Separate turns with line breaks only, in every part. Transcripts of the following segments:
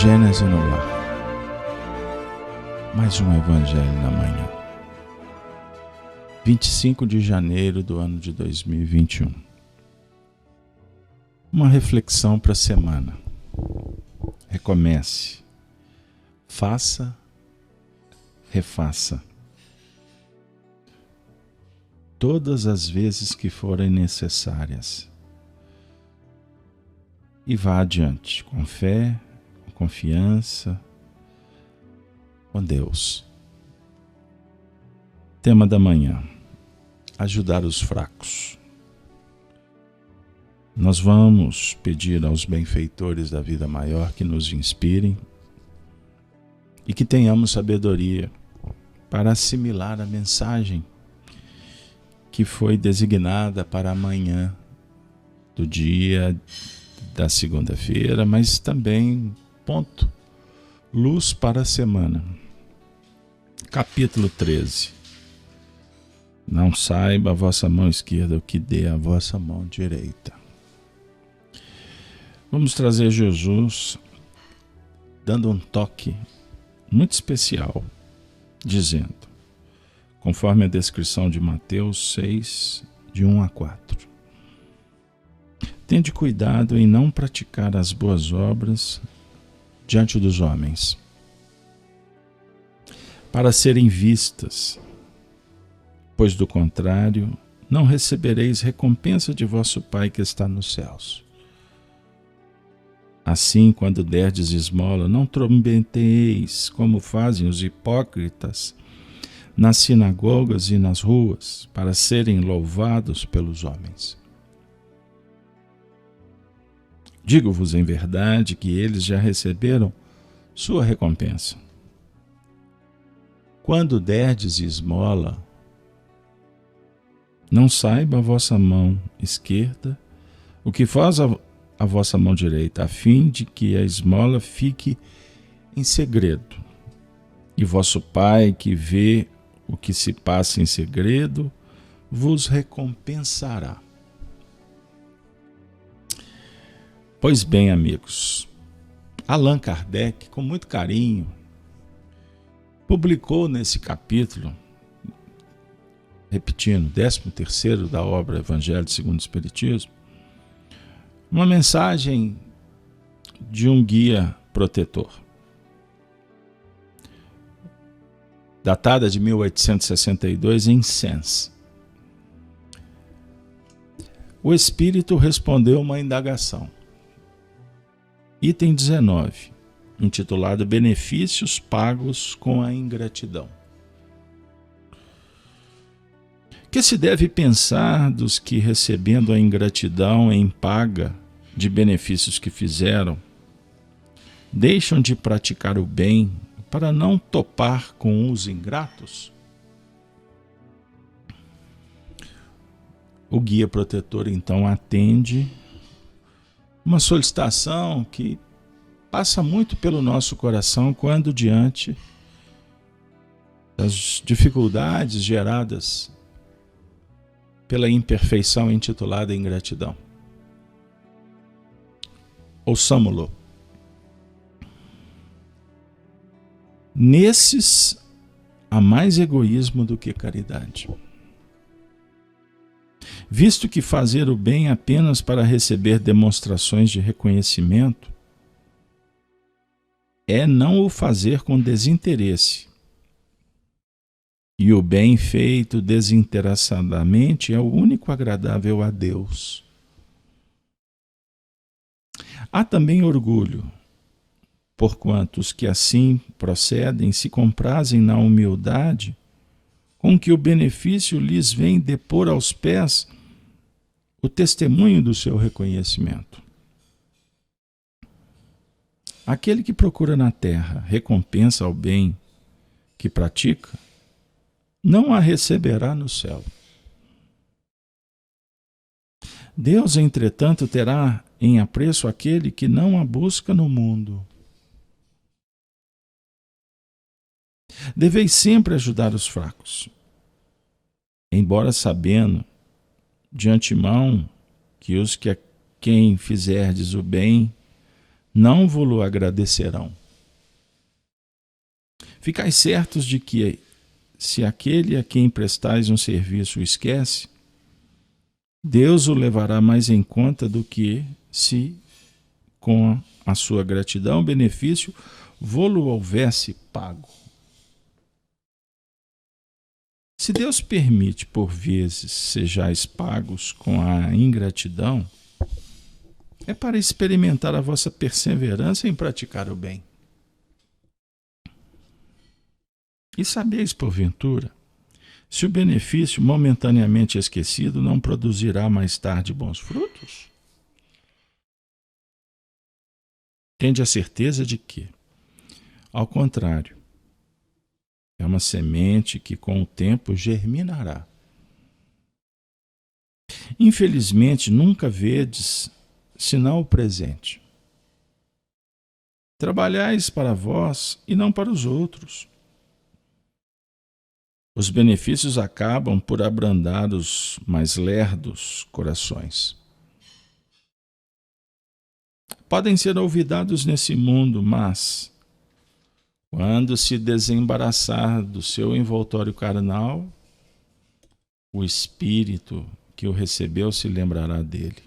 Gênesis no lar. Mais um Evangelho na manhã. 25 de janeiro do ano de 2021. Uma reflexão para a semana. Recomece. Faça, refaça. Todas as vezes que forem necessárias. E vá adiante, com fé, com confiança, com Deus. Tema da manhã: ajudar os fracos. Nós vamos pedir aos benfeitores da vida maior que nos inspirem e que tenhamos sabedoria para assimilar a mensagem que foi designada para amanhã do dia da segunda-feira, mas também luz para a semana. Capítulo 13. Não saiba a vossa mão esquerda o que dê a vossa mão direita. Vamos trazer Jesus dando um toque muito especial, dizendo, conforme a descrição de Mateus 6, de 1 a 4. Tende cuidado em não praticar as boas obras diante dos homens, para serem vistas, pois do contrário, não recebereis recompensa de vosso Pai que está nos céus. Assim, quando derdes esmola, não trombeteis, como fazem os hipócritas, nas sinagogas e nas ruas, para serem louvados pelos homens. Digo-vos em verdade que eles já receberam sua recompensa. Quando derdes esmola, não saiba a vossa mão esquerda o que faz a vossa mão direita, a fim de que a esmola fique em segredo. E vosso Pai, que vê o que se passa em segredo, vos recompensará. Pois bem, amigos, Allan Kardec, com muito carinho, publicou nesse capítulo, repetindo, 13º da obra Evangelho segundo o Espiritismo, uma mensagem de um guia protetor, datada de 1862 em Sens. O espírito respondeu uma indagação. Item 19, intitulado Benefícios pagos com a ingratidão. Que se deve pensar dos que, recebendo a ingratidão em paga de benefícios que fizeram, deixam de praticar o bem para não topar com os ingratos? O guia protetor então atende uma solicitação que passa muito pelo nosso coração quando diante das dificuldades geradas pela imperfeição intitulada ingratidão. Ouçamo-lo. Nesses há mais egoísmo do que caridade. Visto que fazer o bem apenas para receber demonstrações de reconhecimento é não o fazer com desinteresse. E o bem feito desinteressadamente é o único agradável a Deus. Há também orgulho, porquanto os que assim procedem se comprazem na humildade com que o benefício lhes vem depor aos pés o testemunho do seu reconhecimento. Aquele que procura na terra recompensa ao bem que pratica, não a receberá no céu. Deus, entretanto, terá em apreço aquele que não a busca no mundo. Deveis sempre ajudar os fracos, embora sabendo de antemão que os que a quem fizerdes o bem não vo-lo agradecerão. Ficai certos de que, se aquele a quem prestais um serviço o esquece, Deus o levará mais em conta do que se, com a sua gratidão, benefício, vô-lo houvesse pago. Se Deus permite, por vezes, sejais pagos com a ingratidão, é para experimentar a vossa perseverança em praticar o bem. E sabeis, porventura, se o benefício momentaneamente esquecido não produzirá mais tarde bons frutos? Tende a certeza de que, ao contrário, é uma semente que com o tempo germinará. Infelizmente, nunca vedes senão o presente. Trabalhais para vós e não para os outros. Os benefícios acabam por abrandar os mais lerdos corações. Podem ser olvidados nesse mundo, mas, quando se desembaraçar do seu envoltório carnal, o espírito que o recebeu se lembrará dele.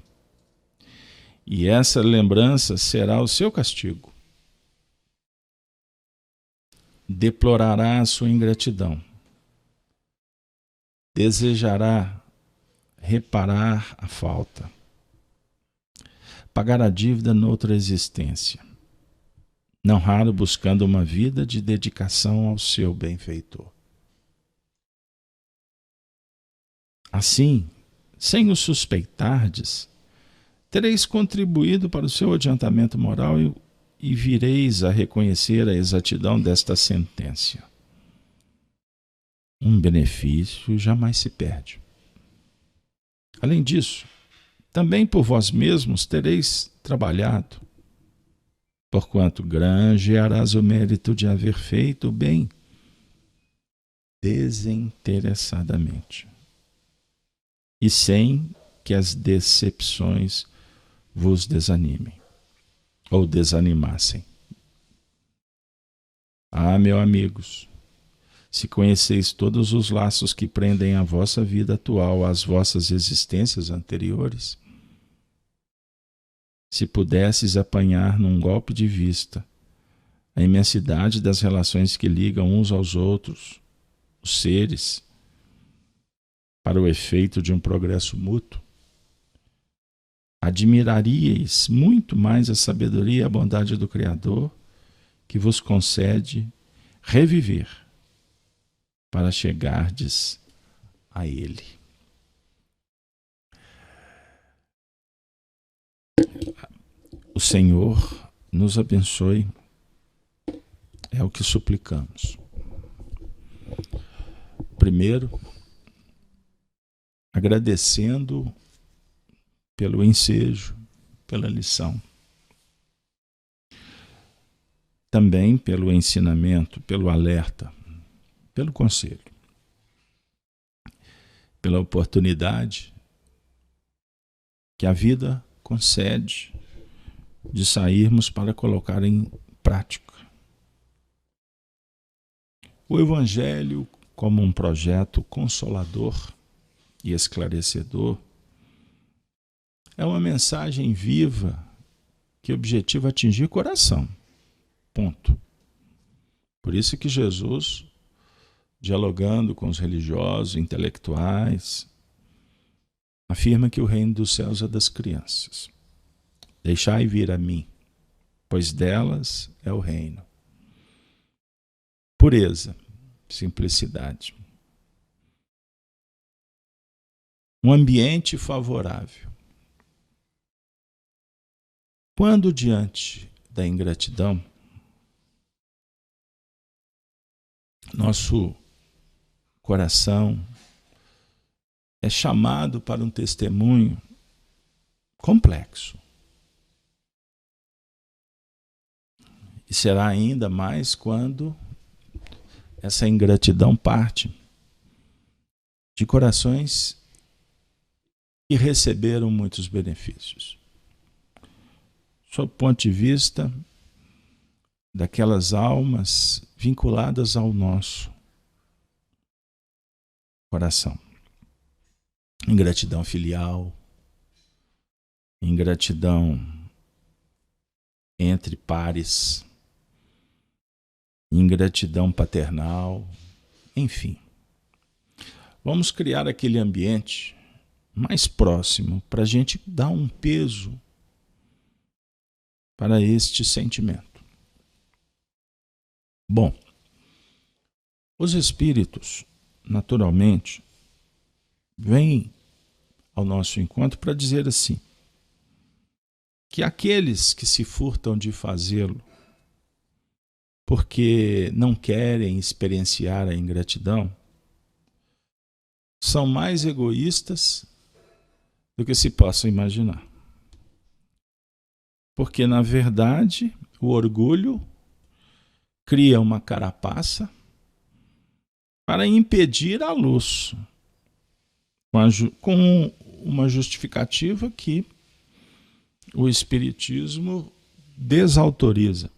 E essa lembrança será o seu castigo. Deplorará a sua ingratidão. Desejará reparar a falta. Pagar a dívida noutra existência. Não raro buscando uma vida de dedicação ao seu benfeitor. Assim, sem o suspeitardes, tereis contribuído para o seu adiantamento moral e vireis a reconhecer a exatidão desta sentença. Um benefício jamais se perde. Além disso, também por vós mesmos tereis trabalhado, porquanto granjearás o mérito de haver feito o bem desinteressadamente e sem que as decepções vos desanimem ou desanimassem. Ah, meus amigos, se conheceis todos os laços que prendem a vossa vida atual às vossas existências anteriores, se pudesses apanhar num golpe de vista a imensidade das relações que ligam uns aos outros, os seres, para o efeito de um progresso mútuo, admiraríeis muito mais a sabedoria e a bondade do Criador, que vos concede reviver para chegardes a Ele. O Senhor nos abençoe, é o que suplicamos. Primeiro, agradecendo pelo ensejo, pela lição. Também pelo ensinamento, pelo alerta, pelo conselho. Pela oportunidade que a vida concede de sairmos para colocar em prática o Evangelho como um projeto consolador e esclarecedor. É uma mensagem viva que objetiva atingir o coração. Ponto. Por isso que Jesus, dialogando com os religiosos, intelectuais, afirma que o reino dos céus é das crianças. Deixai vir a mim, pois delas é o reino. Pureza, simplicidade. Um ambiente favorável. Quando diante da ingratidão, nosso coração é chamado para um testemunho complexo. E será ainda mais quando essa ingratidão parte de corações que receberam muitos benefícios. sob o ponto de vista daquelas almas vinculadas ao nosso coração. Ingratidão filial, ingratidão entre pares, ingratidão paternal, enfim. Vamos criar aquele ambiente mais próximo para a gente dar um peso para este sentimento. Bom, os espíritos, naturalmente, vêm ao nosso encontro para dizer assim, que aqueles que se furtam de fazê-lo porque não querem experienciar a ingratidão, são mais egoístas do que se possa imaginar. Porque, na verdade, o orgulho cria uma carapaça para impedir a luz, com uma justificativa que o Espiritismo desautoriza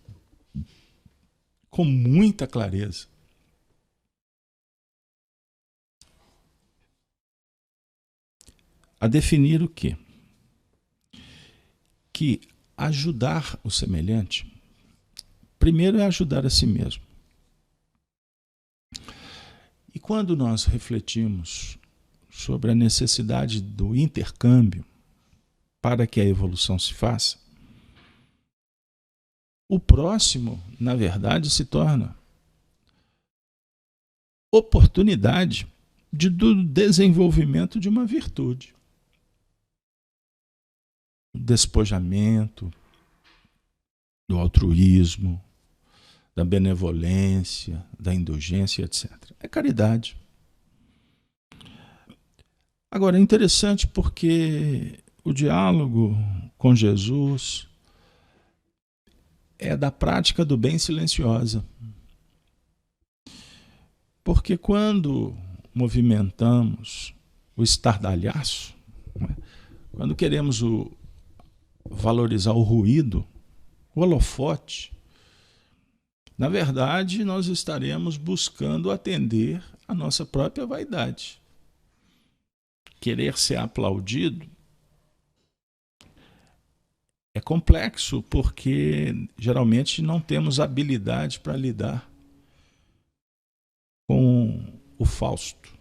com muita clareza. A definir o quê? Que ajudar o semelhante, primeiro é ajudar a si mesmo. E quando nós refletimos sobre a necessidade do intercâmbio para que a evolução se faça, o próximo, na verdade, se torna oportunidade do desenvolvimento de uma virtude. O despojamento, do altruísmo, da benevolência, da indulgência, etc. É caridade. Agora, é interessante porque o diálogo com Jesus é da prática do bem silenciosa. Porque quando movimentamos o estardalhaço, quando queremos valorizar o ruído, o holofote, na verdade nós estaremos buscando atender a nossa própria vaidade. Querer ser aplaudido é complexo porque geralmente não temos habilidade para lidar com o fausto,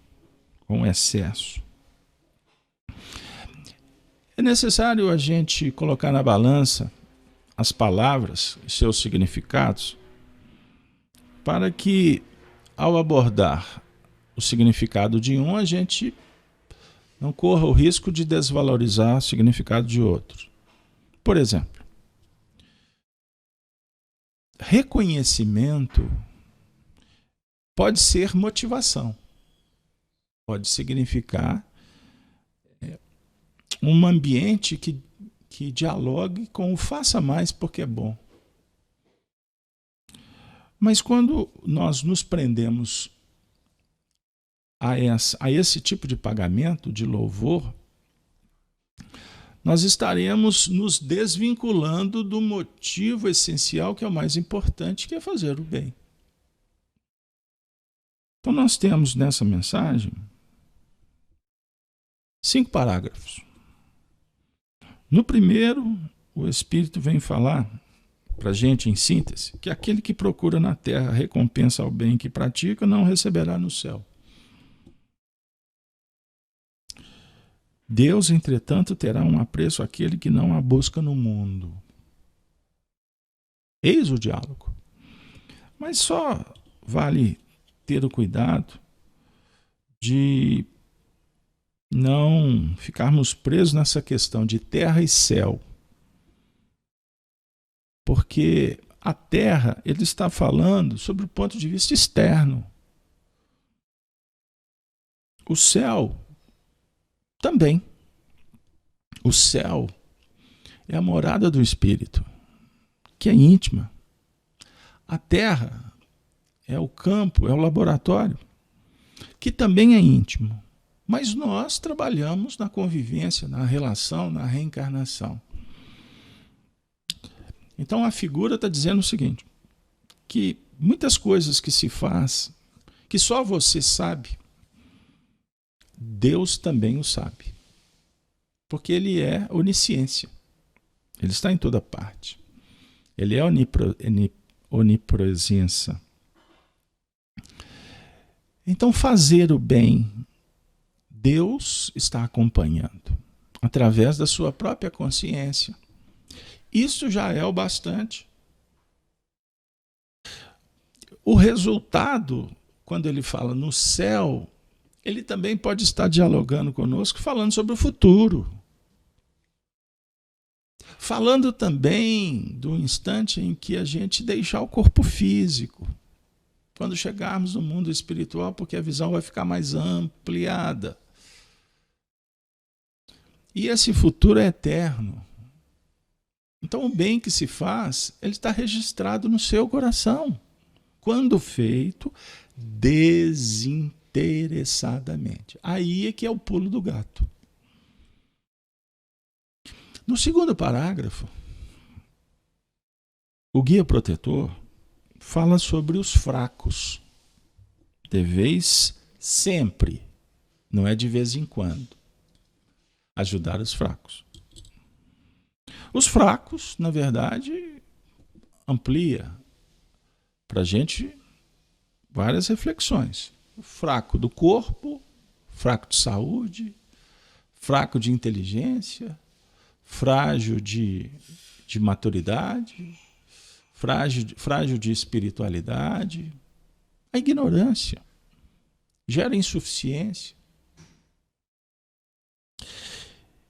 com o excesso. É necessário a gente colocar na balança as palavras e seus significados para que, ao abordar o significado de um, a gente não corra o risco de desvalorizar o significado de outro. Por exemplo, reconhecimento pode ser motivação, pode significar um ambiente que dialogue com o faça mais porque é bom. Mas quando nós nos prendemos a esse tipo de pagamento, de louvor, nós estaremos nos desvinculando do motivo essencial, que é o mais importante, que é fazer o bem. Então nós temos nessa mensagem 5 parágrafos. No primeiro, o Espírito vem falar para a gente, em síntese, que aquele que procura na terra recompensa ao bem que pratica, não receberá no céu. Deus, entretanto, terá um apreço àquele que não a busca no mundo. Eis o diálogo. Mas só vale ter o cuidado de não ficarmos presos nessa questão de terra e céu. Porque a terra, ele está falando sobre o ponto de vista externo. O céu também. O céu é a morada do Espírito, que é íntima. A terra é o campo, é o laboratório, que também é íntimo. Mas nós trabalhamos na convivência, na relação, na reencarnação. Então a figura está dizendo o seguinte, que muitas coisas que se faz, que só você sabe, Deus também o sabe. Porque ele é onisciência. Ele está em toda parte. Ele é onipresença. Então fazer o bem, Deus está acompanhando, através da sua própria consciência. Isso já é o bastante. O resultado, quando ele fala no céu, ele também pode estar dialogando conosco, falando sobre o futuro. Falando também do instante em que a gente deixar o corpo físico. Quando chegarmos no mundo espiritual, porque a visão vai ficar mais ampliada. E esse futuro é eterno. Então o bem que se faz, ele está registrado no seu coração. Quando feito desinteressadamente. Aí é que é o pulo do gato. No segundo parágrafo, o guia protetor fala sobre os fracos. Deveis sempre, não é de vez em quando, ajudar os fracos. Os fracos, na verdade, amplia para a gente várias reflexões. O fraco do corpo, fraco de saúde, fraco de inteligência, frágil de maturidade, frágil de espiritualidade. A ignorância gera insuficiência.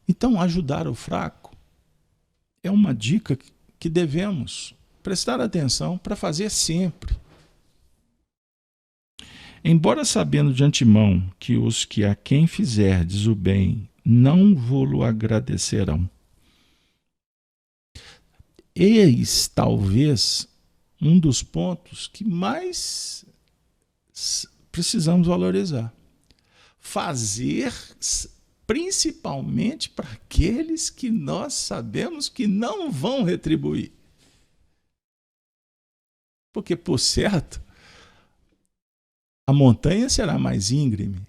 Então, ajudar o fraco é uma dica que devemos prestar atenção para fazer sempre. Embora sabendo de antemão que os que a quem fizerdes o bem não vô-lo agradecerão. Eis, talvez, um dos pontos que mais precisamos valorizar. Fazer principalmente para aqueles que nós sabemos que não vão retribuir. Porque, por certo, a montanha será mais íngreme.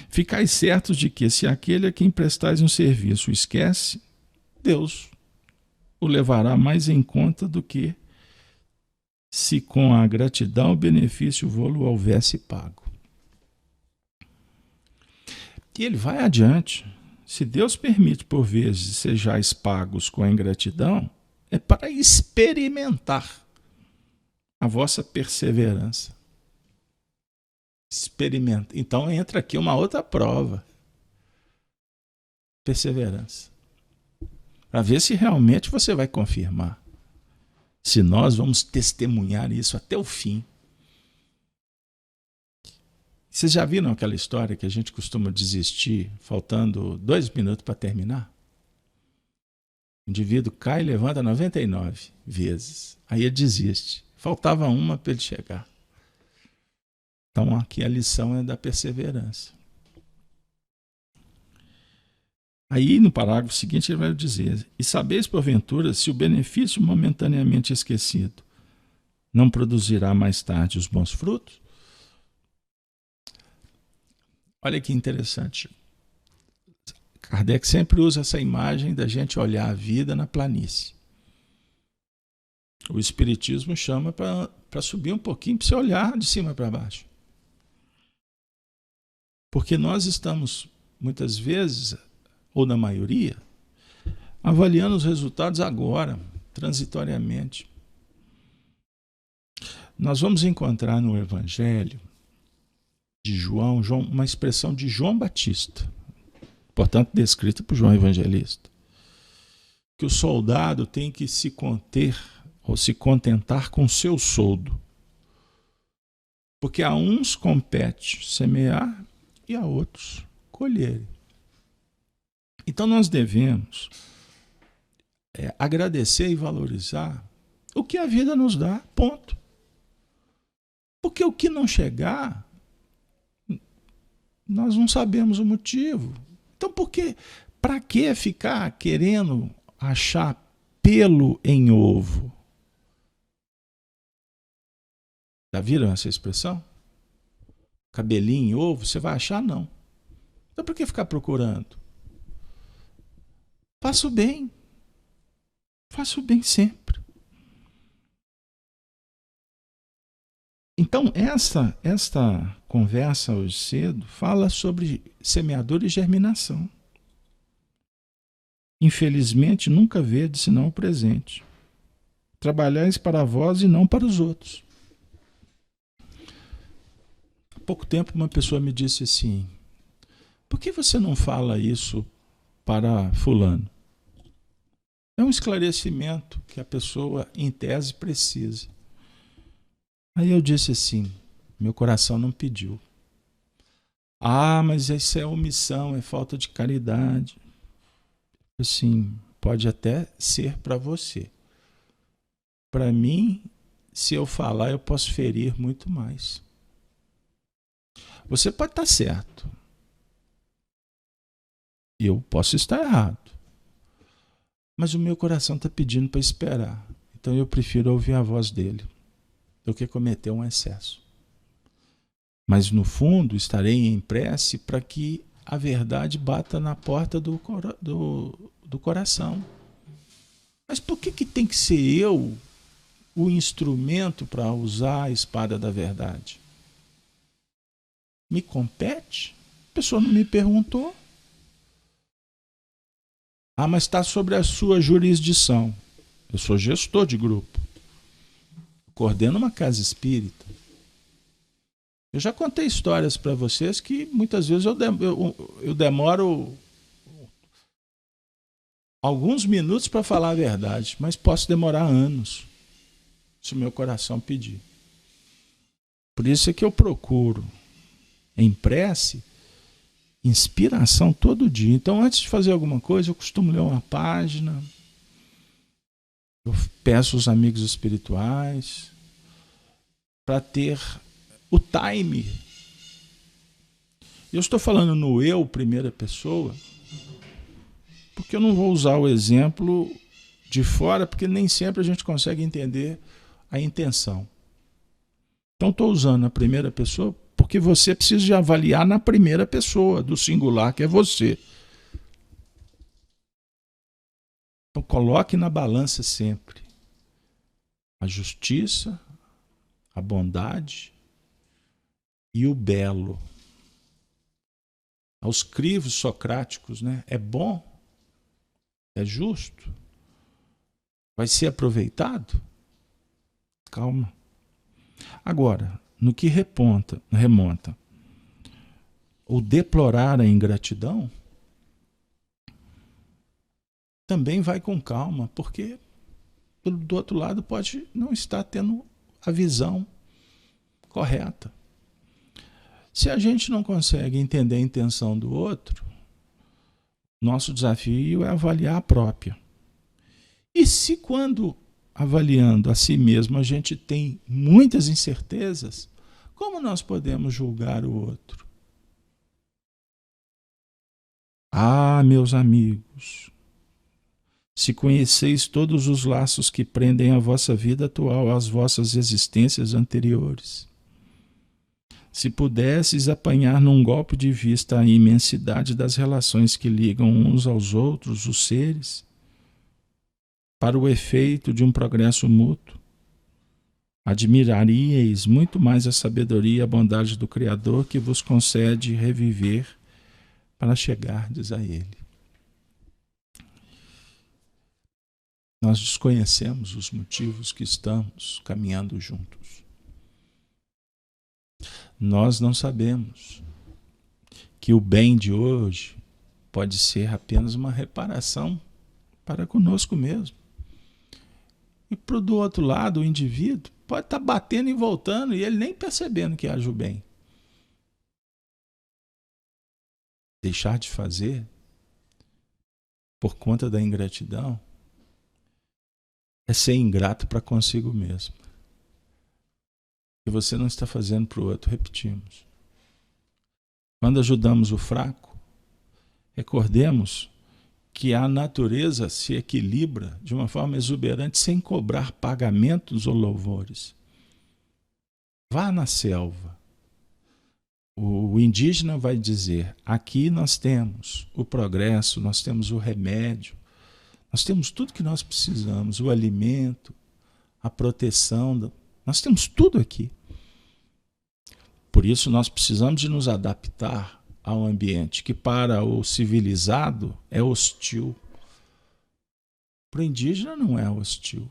Ficais certos de que, se aquele a quem prestais um serviço esquece, Deus o levará mais em conta do que se com a gratidão o benefício vô-lo houvesse pago. E ele vai adiante. Se Deus permite, por vezes, sejais pagos com a ingratidão, é para experimentar a vossa perseverança. Experimenta. Então entra aqui uma outra prova. Perseverança. Para ver se realmente você vai confirmar. Se nós vamos testemunhar isso até o fim. Vocês já viram aquela história que a gente costuma desistir faltando 2 minutos para terminar? O indivíduo cai e levanta 99 vezes. Aí ele desiste. Faltava uma para ele chegar. Então aqui a lição é da perseverança. Aí no parágrafo seguinte ele vai dizer: e sabeis porventura se o benefício momentaneamente esquecido não produzirá mais tarde os bons frutos? Olha que interessante. Kardec sempre usa essa imagem da gente olhar a vida na planície. O Espiritismo chama para subir um pouquinho, para você olhar de cima para baixo. Porque nós estamos, muitas vezes, ou na maioria, avaliando os resultados agora, transitoriamente. Nós vamos encontrar no Evangelho de João, uma expressão de João Batista, portanto descrita por João Evangelista, que o soldado tem que se conter ou se contentar com seu soldo, porque a uns compete semear e a outros colher. Então nós devemos agradecer e valorizar o que a vida nos dá, ponto. Porque o que não chegar, nós não sabemos o motivo. Então, para que ficar querendo achar pelo em ovo. Já viram essa expressão? Cabelinho em ovo, você vai achar? Não. Então por que ficar procurando? Faça o bem. Faça o bem sempre. Então, esta conversa hoje cedo fala sobre semeadura e germinação. Infelizmente, nunca vede senão o presente. Trabalhais para vós e não para os outros. Há pouco tempo uma pessoa me disse assim: por que você não fala isso para fulano? É um esclarecimento que a pessoa, em tese, precisa. Aí eu disse assim, meu coração não pediu. Ah, mas isso é omissão, é falta de caridade. Assim, pode até ser para você. Para mim, se eu falar, eu posso ferir muito mais. Você pode estar certo. Eu posso estar errado. Mas o meu coração está pedindo para esperar. Então eu prefiro ouvir a voz dele do que cometer um excesso. Mas no fundo estarei em prece para que a verdade bata na porta do coração. Mas por que tem que ser eu o instrumento para usar a espada da verdade? Me compete? A pessoa não me perguntou. Ah, mas está sobre a sua jurisdição. Eu sou gestor de grupo. Coordeno uma casa espírita. Eu já contei histórias para vocês que muitas vezes eu demoro alguns minutos para falar a verdade, mas posso demorar anos, se o meu coração pedir. Por isso é que eu procuro, em prece, inspiração todo dia. Então, antes de fazer alguma coisa, eu costumo ler uma página, eu peço aos amigos espirituais para ter o time. Eu estou falando no eu, primeira pessoa, porque eu não vou usar o exemplo de fora, porque nem sempre a gente consegue entender a intenção. Então estou usando a primeira pessoa porque você precisa de avaliar na primeira pessoa, do singular, que é você. Então coloque na balança sempre a justiça, a bondade e o belo. Aos crivos socráticos, né? É bom? É justo? Vai ser aproveitado? Calma. Agora, no que remonta o deplorar a ingratidão, também vai com calma, porque do outro lado pode não estar tendo a visão correta. Se a gente não consegue entender a intenção do outro, nosso desafio é avaliar a própria. E se quando avaliando a si mesmo a gente tem muitas incertezas, como nós podemos julgar o outro? Ah, meus amigos, se conheceis todos os laços que prendem a vossa vida atual às vossas existências anteriores, se pudesses apanhar num golpe de vista a imensidade das relações que ligam uns aos outros os seres, para o efeito de um progresso mútuo, admiraríeis muito mais a sabedoria e a bondade do Criador que vos concede reviver para chegardes a Ele. Nós desconhecemos os motivos que estamos caminhando juntos. Nós não sabemos que o bem de hoje pode ser apenas uma reparação para conosco mesmo. E do outro lado, o indivíduo pode estar batendo e voltando e ele nem percebendo que age o bem. Deixar de fazer por conta da ingratidão é ser ingrato para consigo mesmo. E você não está fazendo para o outro, repetimos. Quando ajudamos o fraco, recordemos que a natureza se equilibra de uma forma exuberante sem cobrar pagamentos ou louvores. Vá na selva. O indígena vai dizer: aqui nós temos o progresso, nós temos o remédio, nós temos tudo que nós precisamos, o alimento, a proteção, nós temos tudo aqui. Por isso nós precisamos de nos adaptar ao ambiente que para o civilizado é hostil. Para o indígena não é hostil.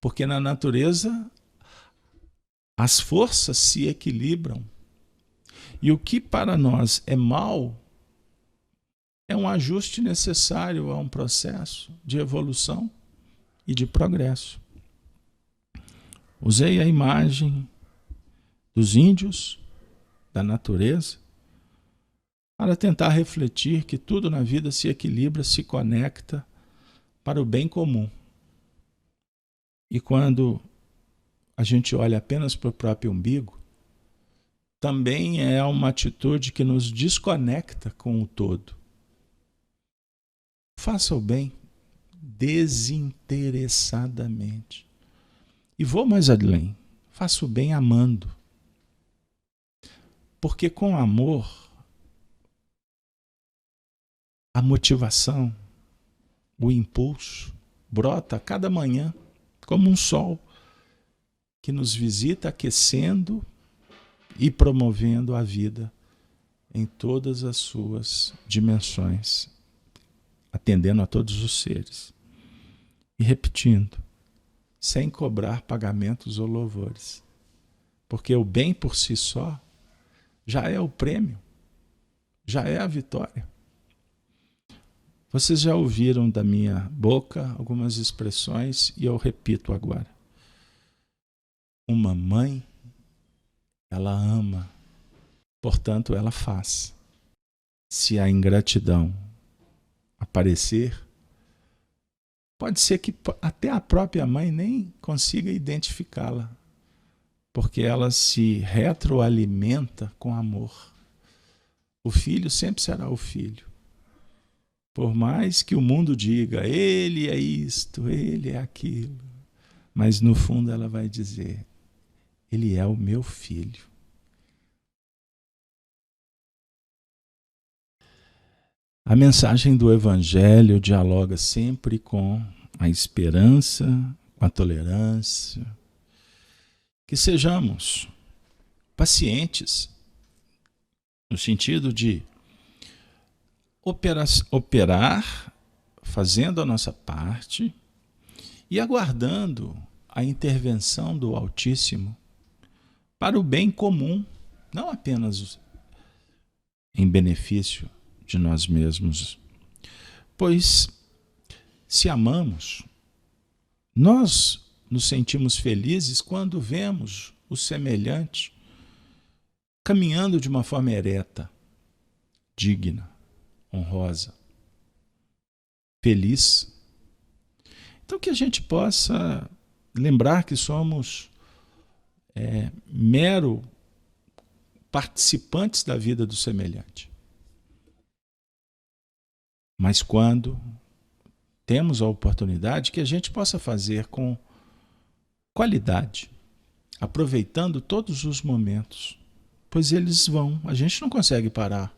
Porque na natureza as forças se equilibram. E o que para nós é mal é um ajuste necessário a um processo de evolução e de progresso. Usei a imagem dos índios, da natureza, para tentar refletir que tudo na vida se equilibra, se conecta para o bem comum. E quando a gente olha apenas para o próprio umbigo, também é uma atitude que nos desconecta com o todo. Faça o bem desinteressadamente. E vou mais além. Faça o bem amando. Porque com amor, a motivação, o impulso brota a cada manhã como um sol que nos visita aquecendo e promovendo a vida em todas as suas dimensões, atendendo a todos os seres. E repetindo, sem cobrar pagamentos ou louvores. Porque o bem por si só já é o prêmio, já é a vitória. Vocês já ouviram da minha boca algumas expressões e eu repito agora. Uma mãe, ela ama, portanto ela faz. Se a ingratidão aparecer, pode ser que até a própria mãe nem consiga identificá-la, porque ela se retroalimenta com amor. O filho sempre será o filho. Por mais que o mundo diga, ele é isto, ele é aquilo, mas no fundo ela vai dizer, ele é o meu filho. A mensagem do Evangelho dialoga sempre com a esperança, com a tolerância. Que sejamos pacientes, no sentido de operar, fazendo a nossa parte e aguardando a intervenção do Altíssimo para o bem comum, não apenas em benefício de nós mesmos. Pois, se amamos, nós nos sentimos felizes quando vemos o semelhante caminhando de uma forma ereta, digna, honrosa, feliz. Então que a gente possa lembrar que somos mero participantes da vida do semelhante. Mas quando temos a oportunidade, que a gente possa fazer com qualidade, aproveitando todos os momentos, pois eles vão, a gente não consegue parar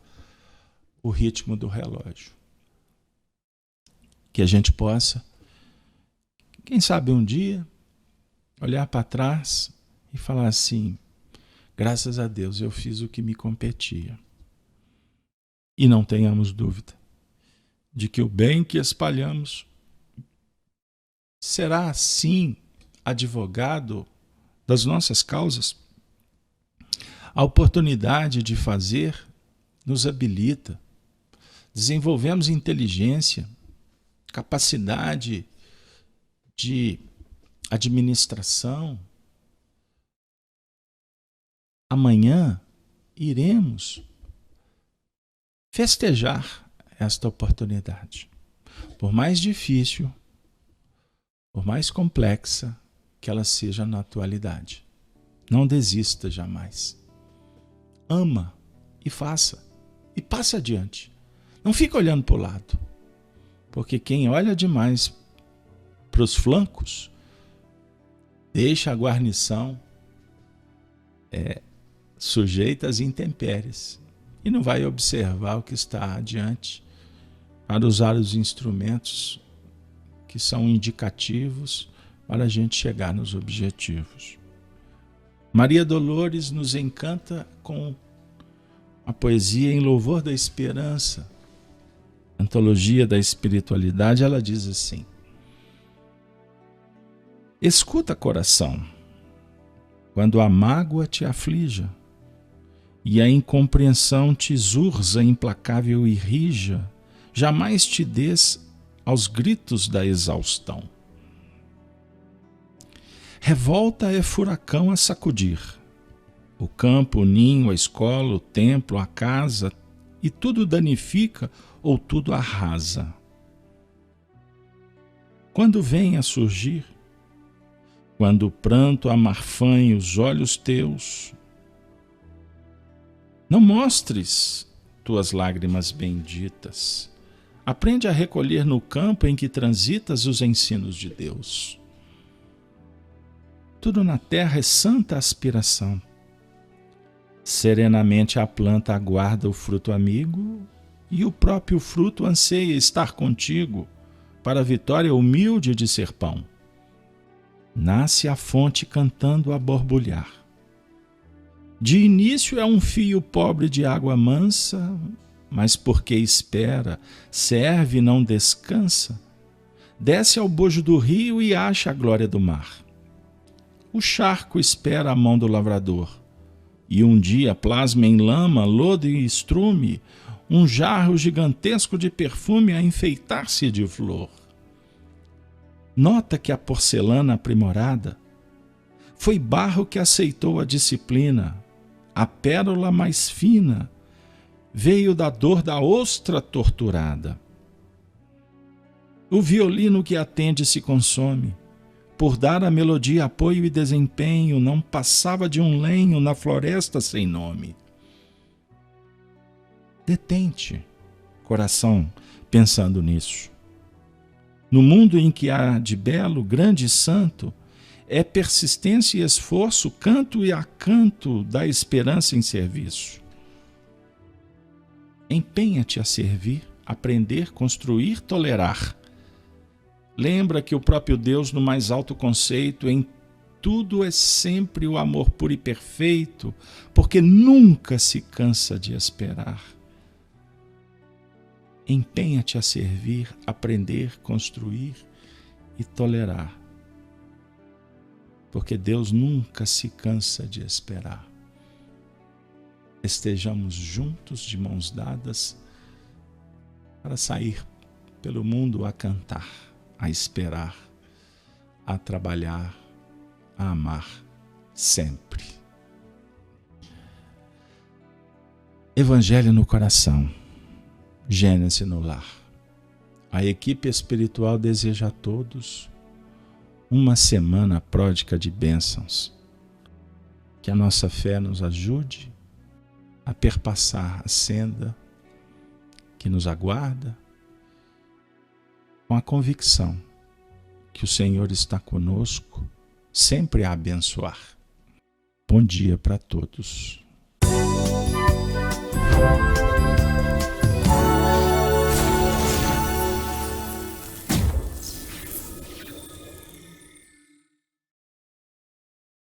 o ritmo do relógio. Que a gente possa, quem sabe um dia, olhar para trás e falar assim, graças a Deus eu fiz o que me competia. E não tenhamos dúvida de que o bem que espalhamos será, sim, advogado das nossas causas. A oportunidade de fazer nos habilita. Desenvolvemos inteligência, capacidade de administração. Amanhã iremos festejar esta oportunidade. Por mais difícil, por mais complexa que ela seja na atualidade. Não desista jamais. Ama e faça. E passe adiante. Não fica olhando para o lado, porque quem olha demais para os flancos deixa a guarnição sujeita às intempéries e não vai observar o que está adiante para usar os instrumentos que são indicativos para a gente chegar nos objetivos. Maria Dolores nos encanta com a poesia Em Louvor da Esperança, Antologia da Espiritualidade. Ela diz assim: escuta, coração, quando a mágoa te aflija e a incompreensão te zurza implacável e rija, jamais te des aos gritos da exaustão. Revolta é furacão a sacudir, o campo, o ninho, a escola, o templo, a casa, e tudo danifica ou tudo arrasa. Quando vem a surgir, quando o pranto amarfanha os olhos teus, não mostres tuas lágrimas benditas. Aprende a recolher no campo em que transitas os ensinos de Deus. Tudo na terra é santa aspiração. Serenamente a planta aguarda o fruto amigo e o próprio fruto anseia estar contigo para a vitória humilde de ser pão. Nasce a fonte cantando a borbulhar. De início é um fio pobre de água mansa, mas porque espera, serve e não descansa, desce ao bojo do rio e acha a glória do mar. O charco espera a mão do lavrador, e um dia plasma em lama, lodo e estrume, um jarro gigantesco de perfume a enfeitar-se de flor. Nota que a porcelana aprimorada foi barro que aceitou a disciplina, a pérola mais fina veio da dor da ostra torturada. O violino que atende se consome, por dar à melodia apoio e desempenho, não passava de um lenho na floresta sem nome. Detente, coração, pensando nisso. No mundo em que há de belo, grande e santo, é persistência e esforço, canto e acanto da esperança em serviço. Empenha-te a servir, aprender, construir, tolerar. Lembra que o próprio Deus, no mais alto conceito, em tudo é sempre o amor puro e perfeito, porque nunca se cansa de esperar. Empenha-te a servir, aprender, construir e tolerar, porque Deus nunca se cansa de esperar. Estejamos juntos, de mãos dadas, para sair pelo mundo a cantar, a esperar, a trabalhar, a amar sempre. Evangelho no coração, Gênesis no lar. A equipe espiritual deseja a todos uma semana pródiga de bênçãos. Que a nossa fé nos ajude a perpassar a senda que nos aguarda, com a convicção que o Senhor está conosco, sempre a abençoar. Bom dia para todos.